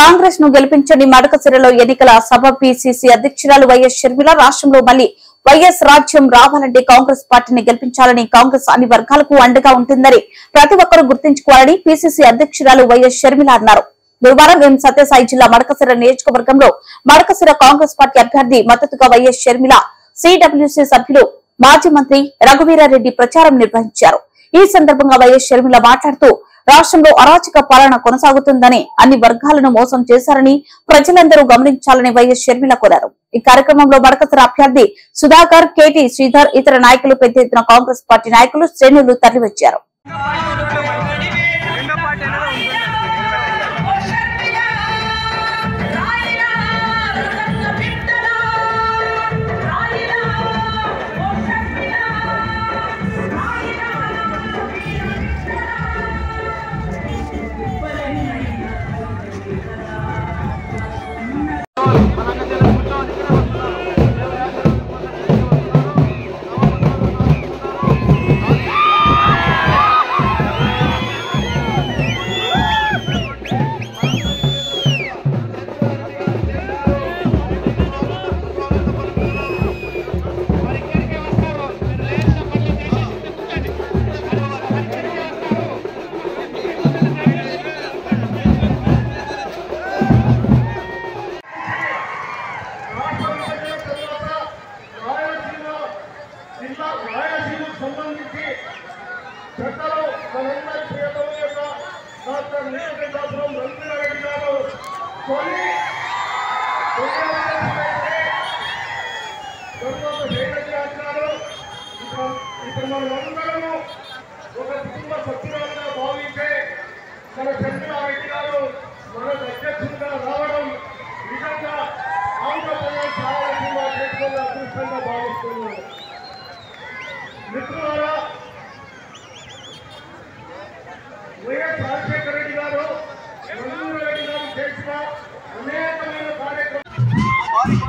కాంగ్రెస్ ను గెలిపించండి మడకసిరలో ఎన్నికల సభ పిసిసి అధ్యక్షురాలు వైఎస్ షర్మిల రాష్ట్రంలో మళ్లీ వైఎస్ రాజ్యం రావాలంటే కాంగ్రెస్ పార్టీని గెలిపించాలని కాంగ్రెస్ అన్ని వర్గాలకు అండగా ఉంటుందని ప్రతి ఒక్కరూ గుర్తుంచుకోవాలని పిసిసి అధ్యక్షురాలు వైఎస్ షర్మిల అన్నారు. గురువారం ఎం సత్యసాయి జిల్లా మడకసిర నియోజకవర్గంలో మడకసిర కాంగ్రెస్ పార్టీ అభ్యర్థి మద్దతుగా వైఎస్ షర్మిల సిడబ్ల్యూసీ సభ్యులు మాజీ మంత్రి రఘువీరారెడ్డి ప్రచారం నిర్వహించారు. ఈ సందర్భంగా వైఎస్ షర్మిల మాట్లాడుతూ రాష్ట్రంలో అరాచక పాలన కొనసాగుతుందని, అన్ని వర్గాలను మోసం చేశారని ప్రజలందరూ గమనించాలని వైఎస్ షర్మిల కోరారు. ఈ కార్యక్రమంలో మడకసిర అభ్యర్థి సుధాకర్, కేటీ శ్రీధర్, ఇతర నాయకులు పెద్ద ఎత్తున కాంగ్రెస్ పార్టీ నాయకులు, శ్రేణులు తరలివచ్చారు. సంబంధించి చట్టాలు మనందరి ప్రియతమ యొక్క డాక్టర్ నీలకంఠాపురం రఘువీరారెడ్డి గారు కొన్ని ఇప్పుడు మనమందరము ఒక కుటుంబ సభ్యులుగా భావించే మన చంద్రారెడ్డి గారు మనకు అధ్యక్షుడిగా రావడం నిజంగా ఆంధ్రప్రదేశ్ రావాల్సిన చేసుకున్న అదృష్టంగా భావిస్తున్నాను. మిత్రులారా, వైఎస్ రాజశేఖర రెడ్డి గారు, రఘువీరారెడ్డి గారు చేసిన అనేకమైన కార్యక్రమాలు